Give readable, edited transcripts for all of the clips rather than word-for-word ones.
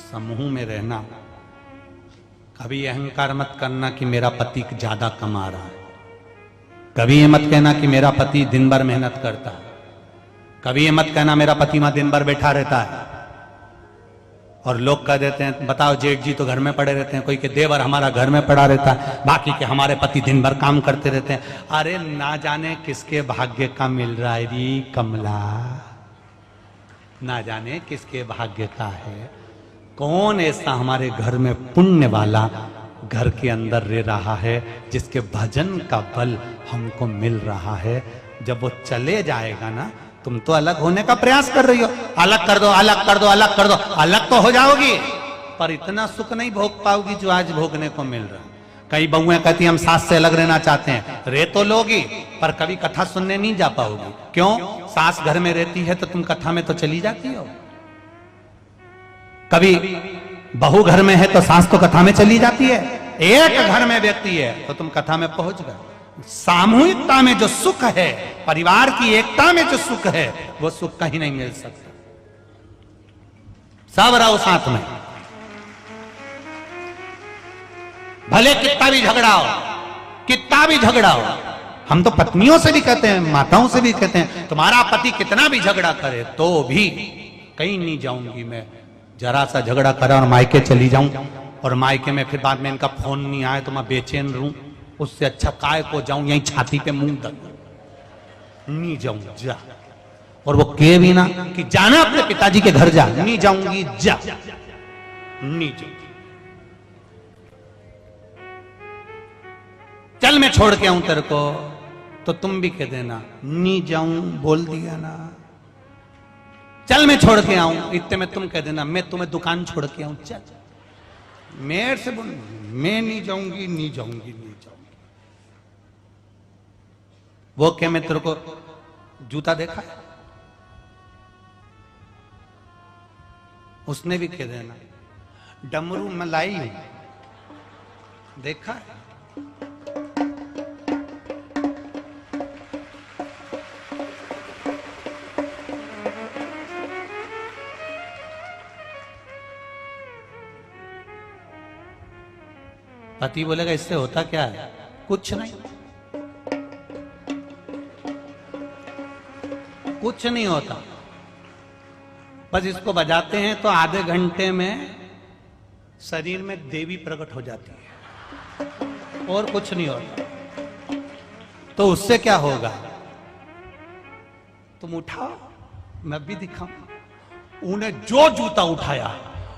समूह में रहना, कभी अहंकार मत करना कि मेरा पति ज्यादा कमा रहा है, कभी ये मत कहना कि मेरा पति दिन भर मेहनत करता है, कभी ये मत कहना मेरा पति मां दिन भर बैठा रहता है। और लोग कह देते हैं बताओ जेठ जी तो घर में पड़े रहते हैं, कोई के देवर हमारा घर में पड़ा रहता है, बाकी के हमारे पति दिन भर काम करते रहते हैं। अरे ना जाने किसके भाग्य का मिल रहा है री कमला, ना जाने किसके भाग्य का है। कौन ऐसा हमारे घर में पुण्य वाला घर के अंदर रह रहा है जिसके भजन का बल हमको मिल रहा है। जब वो चले जाएगा ना, तुम तो अलग होने का प्रयास कर रही हो, अलग कर दो अलग कर दो अलग कर दो, अलग तो हो जाओगी पर इतना सुख नहीं भोग पाओगी जो आज भोगने को मिल रहा है। कई बहुएं कहती हम सास से अलग रहना चाहते हैं, रह तो लोगी पर कभी कथा सुनने नहीं जा पाओगी। क्यों? सास घर में रहती है तो तुम कथा में तो चली जाती हो, कभी बहू घर में है तो सास तो कथा में चली जाती है, एक घर में व्यक्ति है तो तुम कथा में पहुंच गए। सामूहिकता में जो सुख है, परिवार की एकता में जो सुख है, वो सुख कहीं नहीं मिल सकता। सब रहो साथ में, भले कितना भी झगड़ा हो, कितना भी झगड़ा हो। हम तो पत्नियों से भी कहते हैं, माताओं से भी कहते हैं, तुम्हारा पति कितना भी झगड़ा करे तो भी कहीं नहीं जाऊंगी मैं, जरा सा झगड़ा करा और मायके चली जाऊं और मायके में फिर बाद में इनका फोन नहीं आए तो मैं बेचैन रहूं, उससे अच्छा काय को जाऊं यहीं छाती पे मुंह दल नहीं जाऊं जा। और वो कहे भी ना कि जाना अपने पिताजी के घर जा, नहीं जाऊंगी जा, नहीं जाऊंगी। चल मैं छोड़ के आऊं तेरे को, तो तुम भी कह देना नहीं जाऊं, बोल दिया ना। चल मैं छोड़ के आऊं, इतने में तुम कह देना मैं तुम्हें दुकान छोड़ के आऊं, चल। मेरे से बोल मैं नहीं जाऊंगी नहीं जाऊंगी नहीं जाऊंगी। वो क्या मैं तेरे को जूता देखा है, उसने भी कह देना डमरू मलाई देखा है। पति बोलेगा इससे होता क्या है? कुछ नहीं, कुछ नहीं होता, बस इसको बजाते हैं तो आधे घंटे में शरीर में देवी प्रकट हो जाती है और कुछ नहीं होता। तो उससे क्या होगा? तुम उठाओ, मैं भी दिखाऊं। उन्हें जो जूता उठाया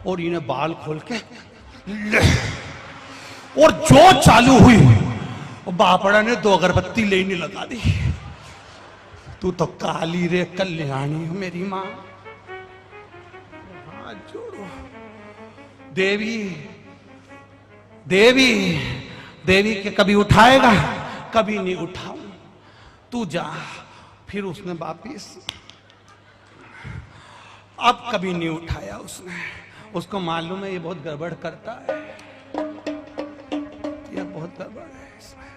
और इन्हें बाल खोल के और जो चालू हुई, बापड़ा ने 2 अगरबत्ती लेने लगा दी। तू तो काली रे कल्याणी मेरी मां, हाथ जोड़ो। देवी देवी देवी के कभी उठाएगा, कभी नहीं उठाऊं, तू जा। फिर उसने वापिस, अब कभी नहीं उठाया उसने। उसको मालूम है ये बहुत गड़बड़ करता है, ये बहुत गड़बड़ है इसमें।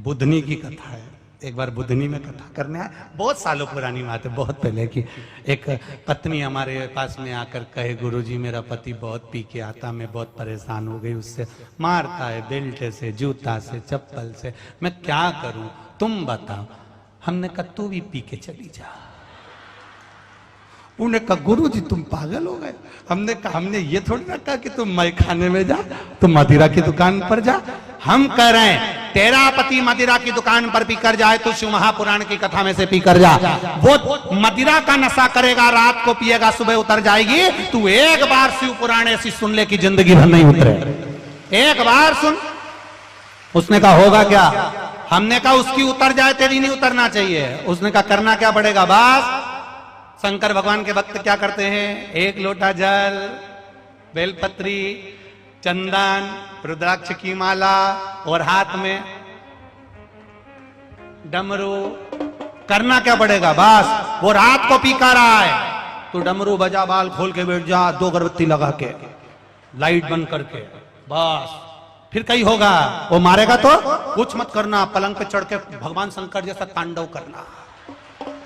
बुधनी की कथा है, एक बार बुधनी में कथा करने आए, बहुत सालों पुरानी बात है, बहुत पहले की। एक पत्नी हमारे पास में आकर कहे गुरुजी मेरा पति बहुत पी के आता, मैं बहुत परेशान हो गई उससे, मारता है बेल्ट से, जूता से, चप्पल से, मैं क्या करूं तुम बताओ। हमने कहा तू भी पी के चली जा। उन्होंने कहा गुरुजी तुम पागल हो गए। हमने कहा हमने ये थोड़ी ना कहा कि तुम मई खाने में जा, तुम मदिरा की दुकान पर जा। हम कह रहे हैं तेरा पति मदिरा की दुकान पर पी कर जाए तो शिव महापुराण की कथा में से पी कर जा। वो मदिरा का नशा करेगा, रात को पिएगा, सुबह उतर जाएगी। तू एक बार शिव पुराण ऐसी सुन ले कि जिंदगी भर नहीं उतरे, एक बार सुन। उसने कहा होगा क्या? हमने कहा उसकी उतर जाए, तेरी नहीं उतरना चाहिए। उसने कहा करना क्या पड़ेगा? बस शंकर भगवान के भक्त क्या करते हैं? 1 लोटा जल, बेलपत्री, चंदन, रुद्राक्ष की माला और हाथ में डमरू। करना क्या पड़ेगा? बस वो रात को पी कर रहा है तो डमरू बजा, बाल खोल के बैठ जा, 2 अगरबत्ती लगा के, लाइट बंद करके, बस फिर कहीं होगा, वो मारेगा तो कुछ मत करना, पलंग पे चढ़ के भगवान शंकर जैसा तांडव करना,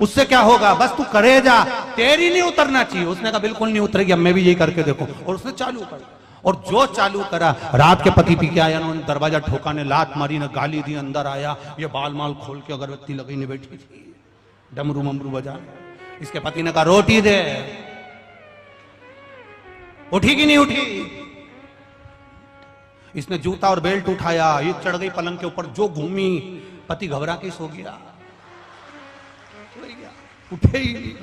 उससे क्या होगा, बस तू करे जा, तेरी नहीं उतरना चाहिए। उसने कहा बिल्कुल नहीं उतरेगी, अब मैं भी यही करके देखो, और उसने चालू कर, और जो चालू करा, रात के पति पी के आया, उन्होंने दरवाजा ठोका, ने लात मारी, ने गाली दी, अंदर आया, ये बाल माल खोल के अगरबत्ती लगी ने बैठी थी, डमरू ममरू बजा। इसके पति ने कहा रोटी दे, उठी कि नहीं उठी? इसने जूता और बेल्ट उठाया, ये चढ़ गई पलंग के ऊपर, जो घूमी, पति घबरा के सो गया, उठे ही नहीं।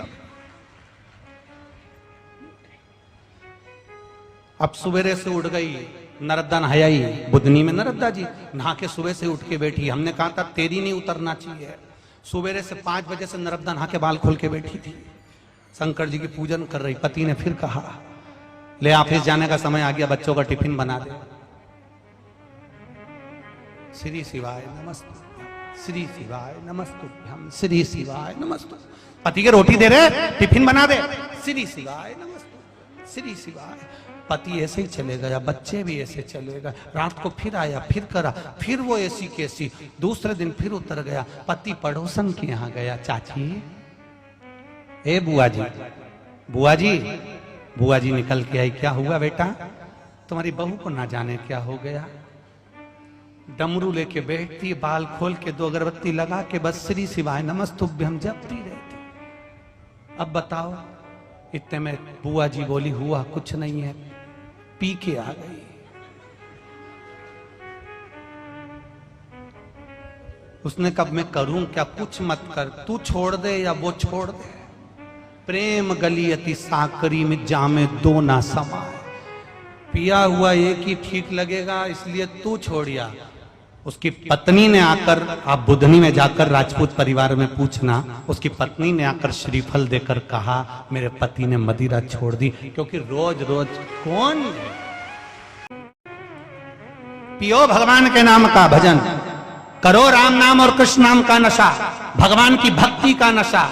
अब सवेरे से उठ गई, नर्मदा नहाई, बुधनी में नर्मदा जी नहा के सुबह से उठ के बैठी। हमने कहा था तेरी नहीं उतरना चाहिए। सवेरे से 5 बजे से नर्मदा नहा के बाल खोल के बैठी थी, शंकर जी की पूजन कर रही। पति ने फिर कहा ले ऑफिस जाने का समय आ गया, बच्चों का टिफिन बना दे। श्री शिवाय नमस्तु, श्री शिवाय नमस्तु, श्री शिवाय नमस्तु। पति के रोटी दे रहे, टिफिन बना दे, श्री शिवाय नमस्तु, श्री शिवाय। पति ऐसे ही चले गया, बच्चे भी ऐसे चले गए। रात को फिर आया, फिर करा, फिर वो ऐसी कैसी। दूसरे दिन फिर उतर गया, पति पड़ोसन के यहाँ गया, चाची ए बुआ जी, बुआ जी, बुआ जी निकल के आई, क्या हुआ बेटा? तुम्हारी बहू को ना जाने क्या हो गया, डमरू लेके बैठती, बाल खोल के 2 अगरबत्ती लगा के बस श्री शिवाय नमस्तुभ्यम जपती रहती। अब बताओ, इतने में बुआ जी बोली हुआ कुछ नहीं है, पी के आ गई। उसने कब मैं करूं क्या? कुछ मत कर, तू छोड़ दे या वो छोड़ दे। प्रेम गली अति साकरी में जामे 2 ना समाए। पिया हुआ एक ही ठीक लगेगा, इसलिए तू छोड़िया। उसकी पत्नी ने आकर, आप बुधनी में जाकर राजपूत परिवार में पूछना, उसकी पत्नी ने आकर श्रीफल देकर कहा मेरे पति ने मदिरा छोड़ दी। क्योंकि रोज रोज कौन पियो भगवान के नाम का भजन, करो राम नाम और कृष्ण नाम का नशा, भगवान की भक्ति का नशा।